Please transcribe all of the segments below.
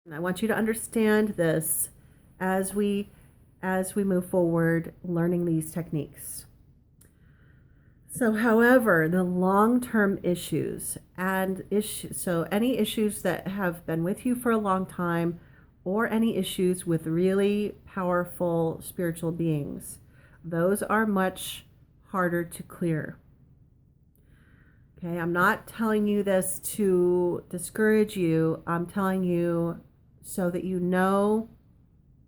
And I want you to understand this as we move forward learning these techniques. So, however, the long-term issues so any issues that have been with you for a long time, or any issues with really powerful spiritual beings, those are much harder to clear. Okay, I'm not telling you this to discourage you. I'm telling you so that you know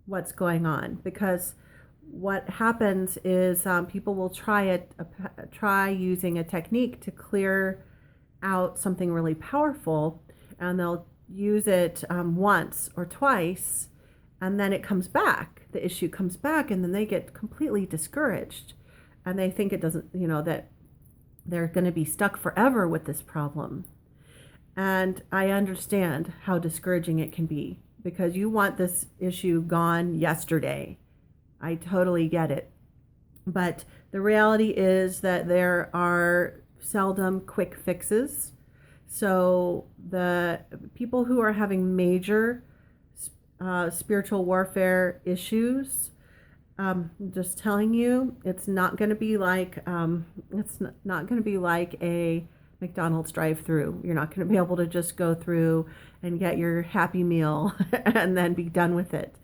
what's going on, because what happens is people will try using a technique to clear out something really powerful, and they'll use it once or twice, and then it comes back, the issue comes back, and then they get completely discouraged, and they think it doesn't, that they're going to be stuck forever with this problem. And I understand how discouraging it can be, because you want this issue gone yesterday. I totally get it. But the reality is that there are seldom quick fixes. So the people who are having major spiritual warfare issues, just telling you, it's not going to be like not going to be like a McDonald's drive-through. You're not going to be able to just go through and get your Happy Meal and then be done with it.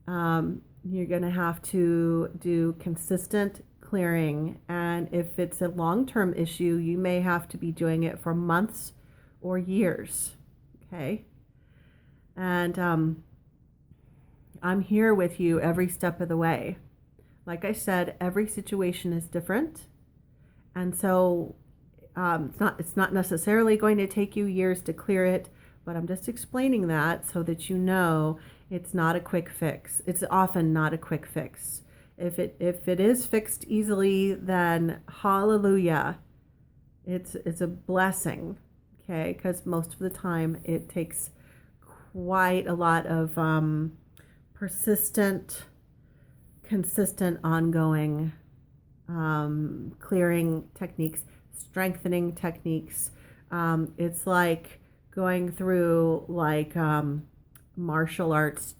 You're going to have to do consistent clearing, and if it's a long-term issue, you may have to be doing it for months or years. Okay, and I'm here with you every step of the way. Like I said, every situation is different, and so it's not necessarily going to take you years to clear it, but I'm just explaining that so that you know it's not a quick fix. It's often not a quick fix. If it is fixed easily, then hallelujah. It's a blessing, okay? Because most of the time it takes quite a lot of persistent, consistent, ongoing clearing techniques, strengthening techniques. It's like going through martial arts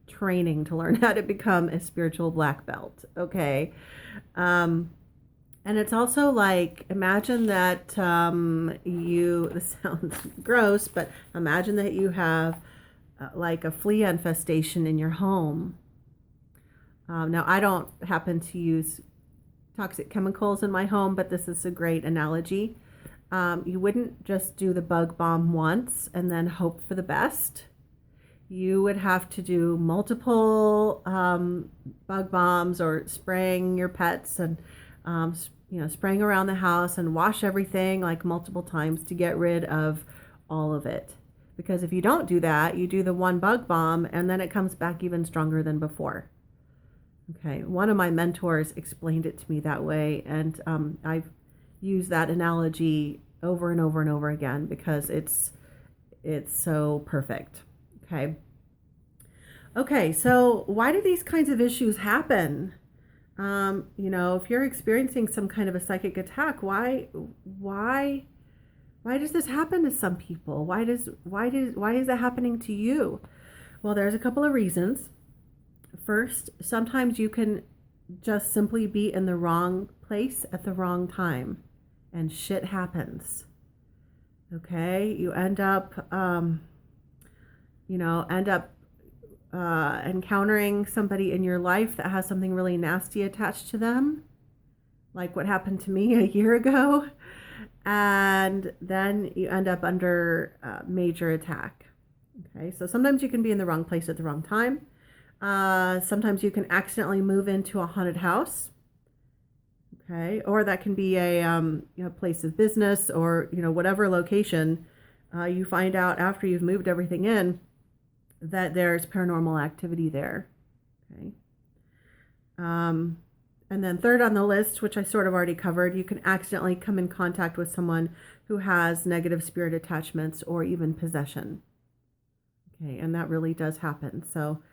training to learn how to become a spiritual black belt. Okay. And it's also like, imagine that this sounds gross, but imagine that you have like a flea infestation in your home. Now, I don't happen to use toxic chemicals in my home, but this is a great analogy. You wouldn't just do the bug bomb once and then hope for the best. You would have to do multiple bug bombs, or spraying your pets, and spraying around the house, and wash everything like multiple times to get rid of all of it. Because if you don't do that, you do the one bug bomb and then it comes back even stronger than before. Okay, one of my mentors explained it to me that way, and I've used that analogy over and over and over again because it's so perfect. Okay, so why do these kinds of issues happen? If you're experiencing some kind of a psychic attack, why does this happen to some people? Why is it happening to you? Well, there's a couple of reasons. First, sometimes you can just simply be in the wrong place at the wrong time, and shit happens. Okay, you end up encountering somebody in your life that has something really nasty attached to them, like what happened to me a year ago, and then you end up under major attack. Okay, so sometimes you can be in the wrong place at the wrong time. Sometimes you can accidentally move into a haunted house. Okay, or that can be a place of business, or whatever location. You find out after you've moved everything in that there's paranormal activity there. Okay. And then third on the list, which I sort of already covered, you can accidentally come in contact with someone who has negative spirit attachments or even possession. Okay, and that really does happen. So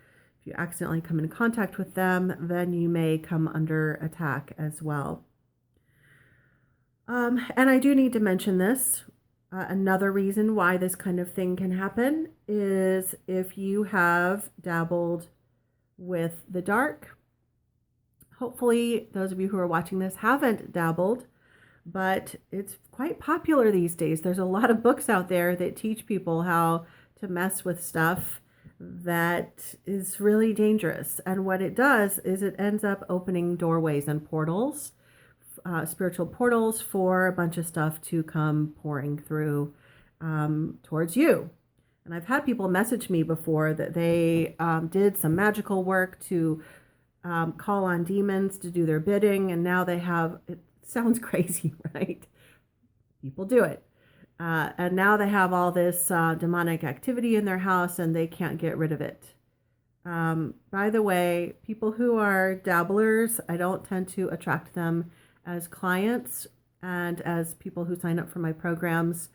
if you accidentally come in contact with them, then you may come under attack as well. And I do need to mention this. Another reason why this kind of thing can happen is if you have dabbled with the dark. Hopefully, those of you who are watching this haven't dabbled, but it's quite popular these days. There's a lot of books out there that teach people how to mess with stuff that is really dangerous. And what it does is it ends up opening doorways and portals, spiritual portals for a bunch of stuff to come pouring through towards you. And I've had people message me before that they did some magical work to call on demons to do their bidding, and now they have, it sounds crazy, right? People do it. And now they have all this demonic activity in their house and they can't get rid of it. By the way, people who are dabblers, I don't tend to attract them as clients and as people who sign up for my programs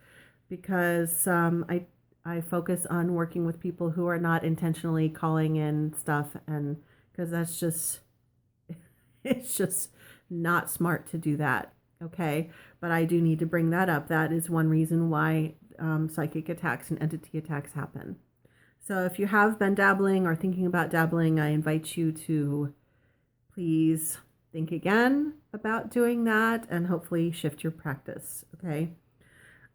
because I focus on working with people who are not intentionally calling in stuff, and because that's just, it's just not smart to do that. Okay. But I do need to bring that up. That is one reason why psychic attacks and entity attacks happen. So if you have been dabbling or thinking about dabbling, I invite you to please think again about doing that and hopefully shift your practice. Okay.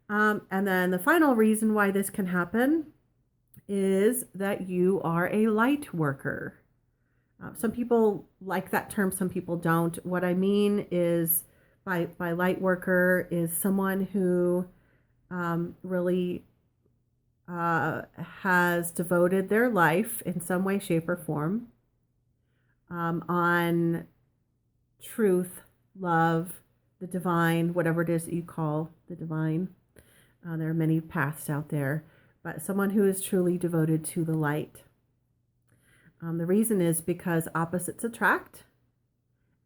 And then the final reason why this can happen is that you are a light worker. Some people like that term, some people don't. What I mean is by light worker is someone who really has devoted their life in some way, shape, or form on truth, love, the divine, whatever it is that you call the divine. There are many paths out there, but someone who is truly devoted to the light. The reason is because opposites attract.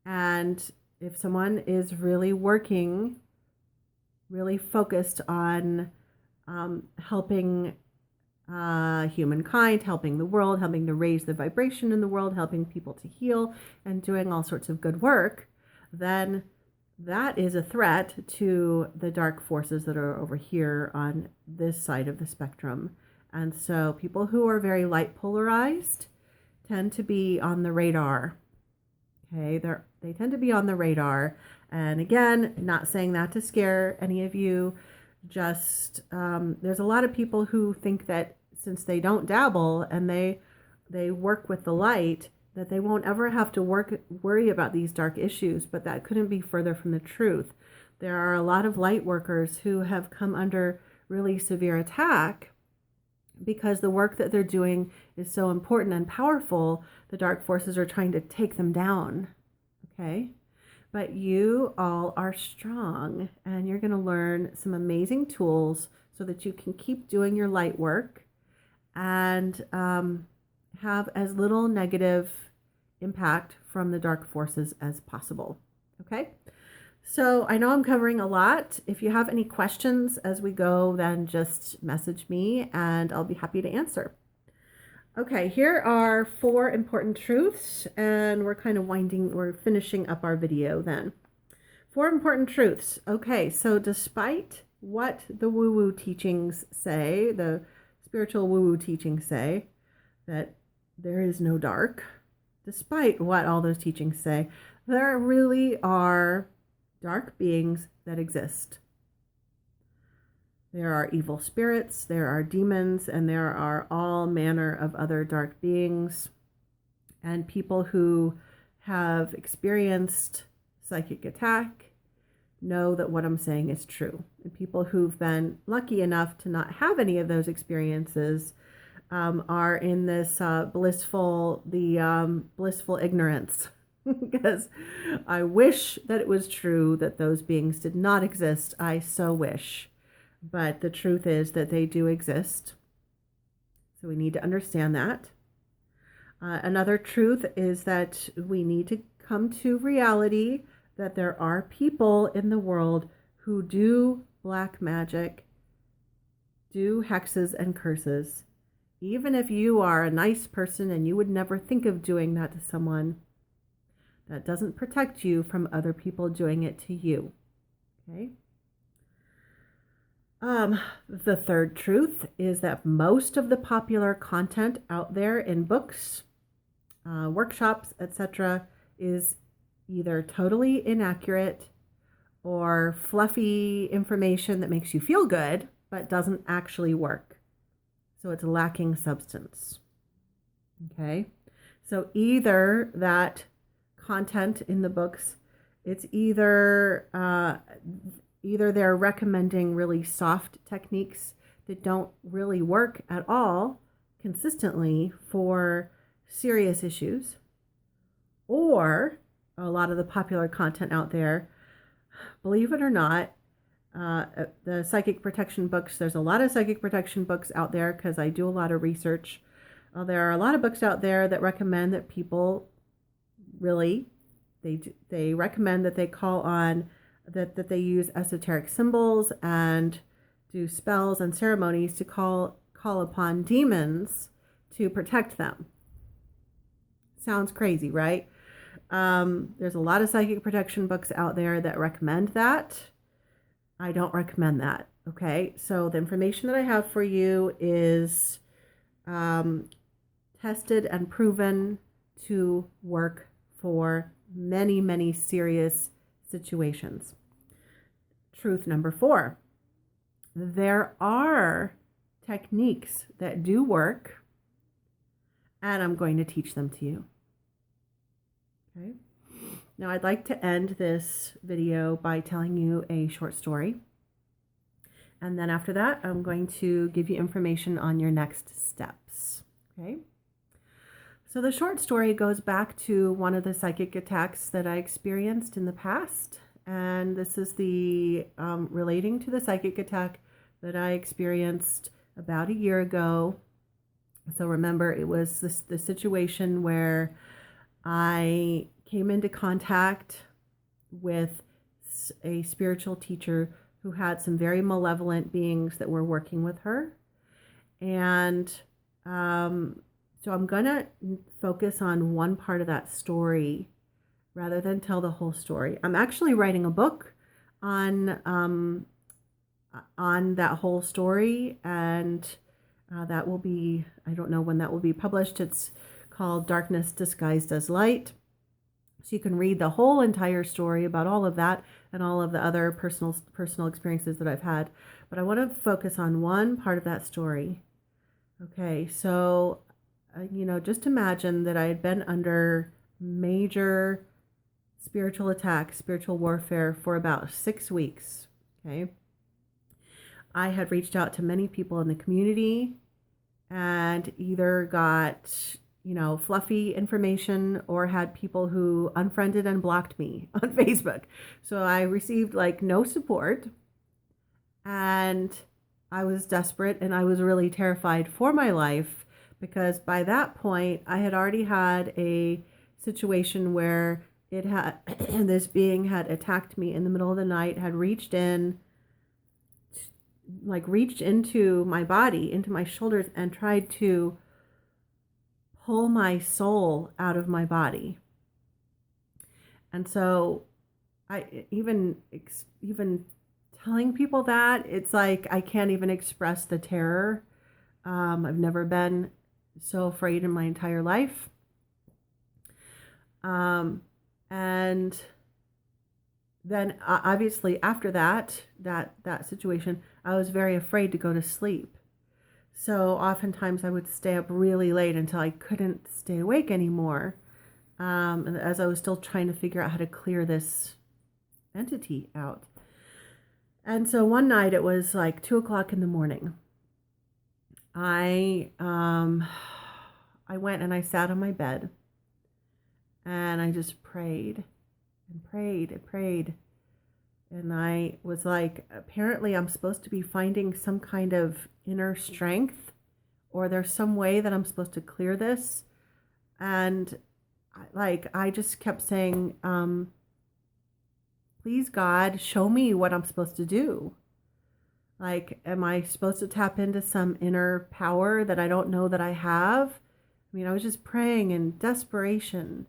And if someone is really working, really focused on helping humankind, helping the world, helping to raise the vibration in the world, helping people to heal, and doing all sorts of good work, then that is a threat to the dark forces that are over here on this side of the spectrum. And so people who are very light polarized tend to be on the radar. Okay, they tend to be on the radar. And again, not saying that to scare any of you, just there's a lot of people who think that since they don't dabble and they work with the light, that they won't ever have to worry about these dark issues, but that couldn't be further from the truth. There are a lot of light workers who have come under really severe attack because the work that they're doing is so important and powerful. The dark forces are trying to take them down. Okay. But you all are strong and you're going to learn some amazing tools so that you can keep doing your light work and have as little negative impact from the dark forces as possible. Okay. So I know I'm covering a lot. If you have any questions as we go, then just message me and I'll be happy to answer. Okay, here are 4 important truths, and we're finishing up our video then. 4 important truths. Okay, so despite what the woo-woo teachings say, the spiritual woo-woo teachings say, that there is no dark, despite what all those teachings say, there really are dark beings that exist. There are evil spirits, there are demons, and there are all manner of other dark beings. And people who have experienced psychic attack know that what I'm saying is true. And people who've been lucky enough to not have any of those experiences are in this blissful ignorance. Because I wish that it was true that those beings did not exist. I so wish. But the truth is that they do exist. So we need to understand that. Another truth is that we need to come to reality that there are people in the world who do black magic, do hexes and curses. Even if you are a nice person and you would never think of doing that to someone, that doesn't protect you from other people doing it to you. Okay? The third truth is that most of the popular content out there in books, workshops, etc., is either totally inaccurate or fluffy information that makes you feel good but doesn't actually work. So it's lacking substance. Okay? So either that content in the books, it's either they're recommending really soft techniques that don't really work at all consistently for serious issues, or a lot of the popular content out there, believe it or not, the psychic protection books, there's a lot of psychic protection books out there because I do a lot of research. There are a lot of books out there that recommend that people really, they recommend that they call on, that they use esoteric symbols and do spells and ceremonies to call upon demons to protect them. Sounds crazy, right? There's a lot of psychic protection books out there that recommend that. I don't recommend that. Okay, so the information that I have for you is tested and proven to work for many, many serious situations. Truth number 4. There are techniques that do work, and I'm going to teach them to you. Okay. Now I'd like to end this video by telling you a short story. And then after that, I'm going to give you information on your next steps. Okay. So the short story goes back to one of the psychic attacks that I experienced in the past. And this is the relating to the psychic attack that I experienced about a year ago. So remember, it was the situation where I came into contact with a spiritual teacher who had some very malevolent beings that were working with her. And so I'm going to focus on one part of that story rather than tell the whole story. I'm actually writing a book on that whole story, and that will be, I don't know when that will be published. It's called Darkness Disguised as Light. So you can read the whole entire story about all of that and all of the other personal experiences that I've had. But I want to focus on one part of that story. Okay, so, just imagine that I had been under major spiritual attack, spiritual warfare for about 6 weeks. Okay. I had reached out to many people in the community and either got fluffy information or had people who unfriended and blocked me on Facebook. So I received no support, and I was desperate and I was really terrified for my life, because by that point I had already had a situation where it had this being had attacked me in the middle of the night, had reached into my body, into my shoulders, and tried to pull my soul out of my body. And so I even telling people that, it's like I can't even express the terror. I've never been so afraid in my entire life. And then obviously after that situation, I was very afraid to go to sleep. So oftentimes I would stay up really late until I couldn't stay awake anymore, as I was still trying to figure out how to clear this entity out. And so one night it was 2:00 in the morning. I went and I sat on my bed and I just prayed and prayed and prayed. And I was apparently I'm supposed to be finding some kind of inner strength, or there's some way that I'm supposed to clear this. And I just kept saying, please God, show me what I'm supposed to do. Am I supposed to tap into some inner power that I don't know that I have? I was just praying in desperation.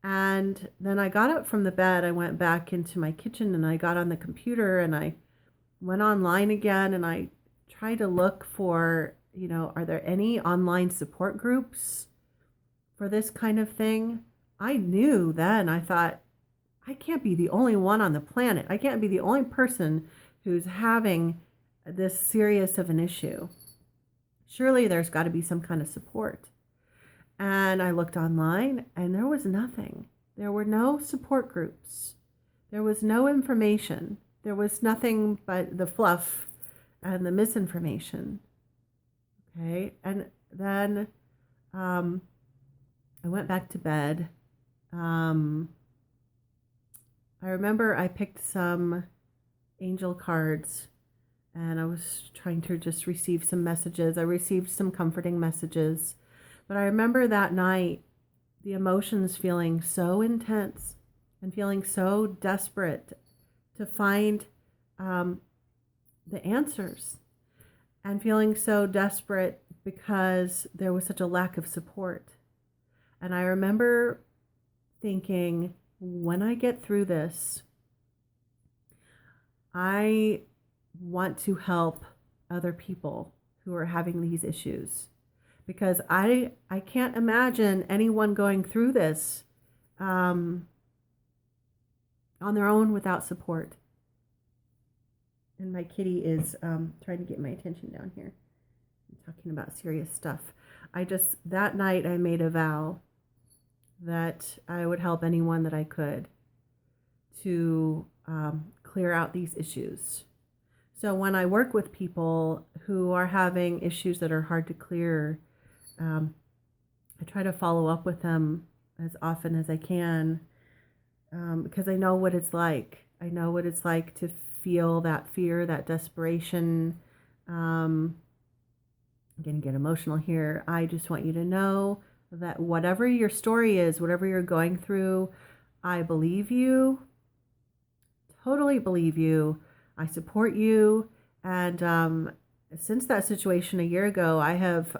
And then I got up from the bed, I went back into my kitchen and I got on the computer and I went online again and I tried to look for, are there any online support groups for this kind of thing? I knew then, I thought, I can't be the only one on the planet. I can't be the only person who's having this serious of an issue. Surely there's got to be some kind of support. And I looked online and there was nothing. There were no support groups. There was no information. There was nothing but the fluff and the misinformation. Okay. And then I went back to bed. I remember I picked some angel cards and I was trying to just receive some messages. I received some comforting messages. But I remember that night, the emotions feeling so intense and feeling so desperate to find the answers, and feeling so desperate because there was such a lack of support. And I remember thinking, when I get through this, I want to help other people who are having these issues, because I can't imagine anyone going through this on their own without support. And my kitty is trying to get my attention down here. I'm talking about serious stuff. That night I made a vow that I would help anyone that I could to clear out these issues. So when I work with people who are having issues that are hard to clear, I try to follow up with them as often as I can, because I know what it's like. I know what it's like to feel that fear, that desperation. I'm going to get emotional here. I just want you to know that whatever your story is, whatever you're going through, I believe you, totally believe you. I support you. And since that situation a year ago, I have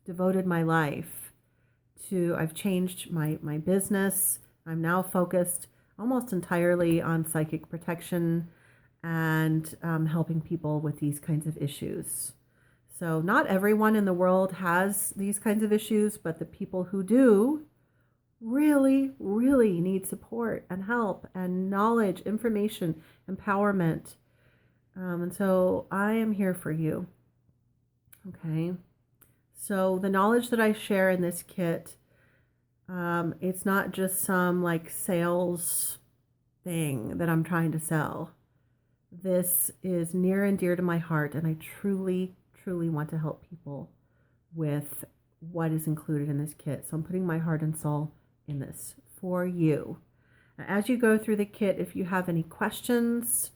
devoted my life to, I've changed my business. I'm now focused almost entirely on psychic protection and helping people with these kinds of issues. So not everyone in the world has these kinds of issues, but the people who do really, really need support and help and knowledge, information, empowerment. And so I am here for you. Okay. So the knowledge that I share in this kit, it's not just some like sales thing that I'm trying to sell. This is near and dear to my heart, and I truly, truly want to help people with what is included in this kit. So I'm putting my heart and soul in this for you. As you go through the kit, if you have any questions,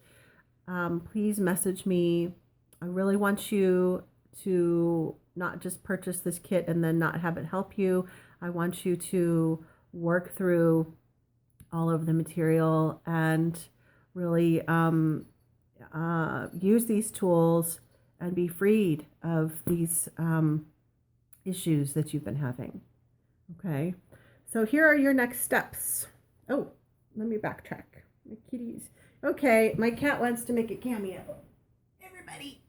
please message me. I really want you to not just purchase this kit and then not have it help you. I want you to work through all of the material and really use these tools and be freed of these issues that you've been having. Okay, so here are your next steps. Oh, let me backtrack. My kitties. Okay, my cat wants to make a cameo. Everybody.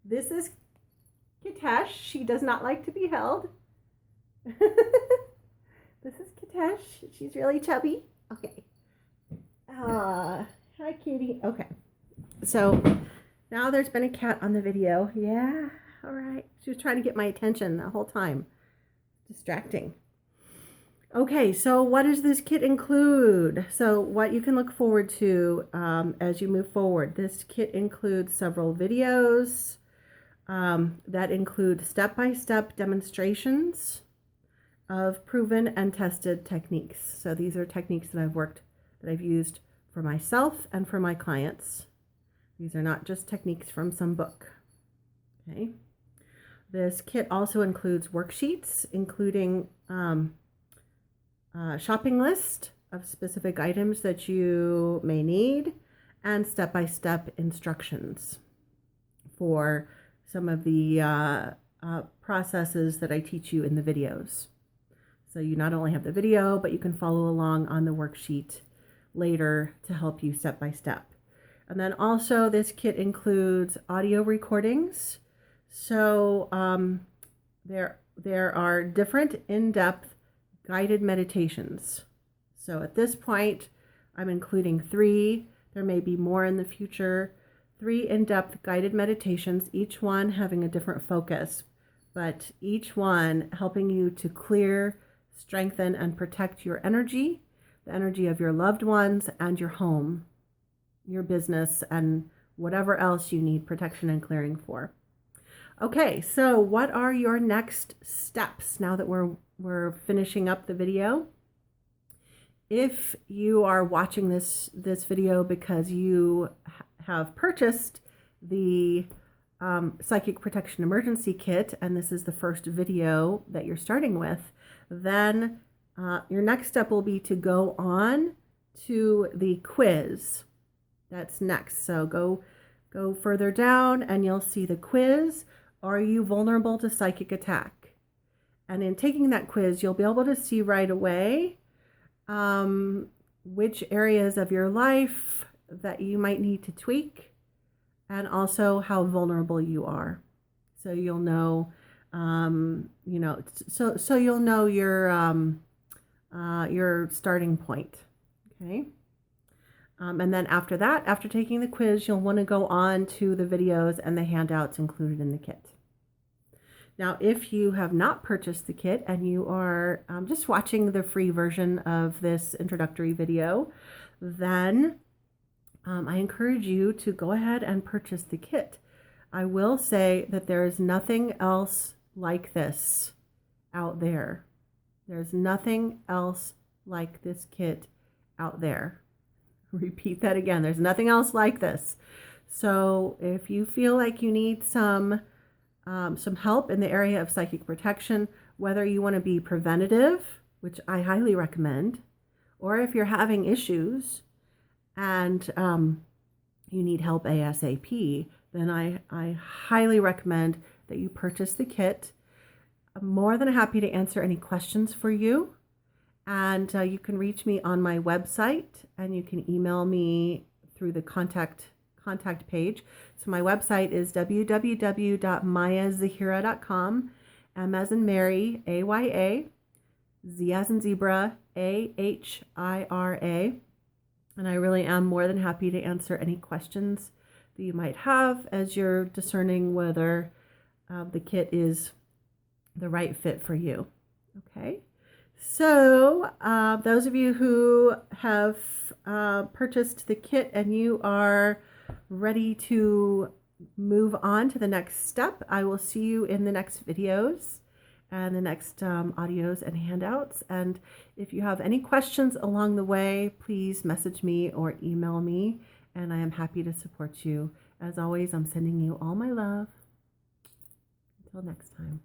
This is Kitesh. She does not like to be held. This is Kitesh. She's really chubby. Okay. Hi, kitty. Okay. So now there's been a cat on the video. Yeah. All right. She was trying to get my attention the whole time. Distracting. Okay, so what does this kit include? So what you can look forward to as you move forward. This kit includes several videos that include step-by-step demonstrations of proven and tested techniques. So these are techniques that I've used for myself and for my clients. These are not just techniques from some book. Okay. This kit also includes worksheets, including shopping list of specific items that you may need, and step-by-step instructions for some of the processes that I teach you in the videos. So you not only have the video, but you can follow along on the worksheet later to help you step by step. And then also this kit includes audio recordings. So there are different in-depth guided meditations. So at this point, I'm including 3. There may be more in the future. 3 in-depth guided meditations, each one having a different focus, but each one helping you to clear, strengthen, and protect your energy, the energy of your loved ones and your home, your business, and whatever else you need protection and clearing for. Okay, so what are your next steps now that we're finishing up the video? If you are watching this video because you have purchased the Psychic Protection Emergency Kit, and this is the first video that you're starting with, then your next step will be to go on to the quiz. That's next. So go further down and you'll see the quiz. Are you vulnerable to psychic attack? And in taking that quiz, you'll be able to see right away which areas of your life that you might need to tweak, and also how vulnerable you are. So you'll know, so you'll know your starting point. Okay. And then after that, after taking the quiz, you'll want to go on to the videos and the handouts included in the kit. Now, if you have not purchased the kit and you are just watching the free version of this introductory video, then I encourage you to go ahead and purchase the kit. I will say that there is nothing else like this out there. There's nothing else like this kit out there. Repeat that again. There's nothing else like this. So if you feel like you need some help in the area of psychic protection, whether you want to be preventative, which I highly recommend, or if you're having issues and you need help ASAP, then I highly recommend that you purchase the kit. I'm more than happy to answer any questions for you. And you can reach me on my website, and you can email me through the contact page. So my website is www.mayazahira.com. M as in Mary, AYA, Z as in zebra, AHIRA. And I really am more than happy to answer any questions that you might have as you're discerning whether the kit is the right fit for you. Okay. So those of you who have purchased the kit and you are ready to move on to the next step, I will see you in the next videos and the next audios and handouts. And if you have any questions along the way, please message me or email me, and I am happy to support you. As always, I'm sending you all my love. Until next time.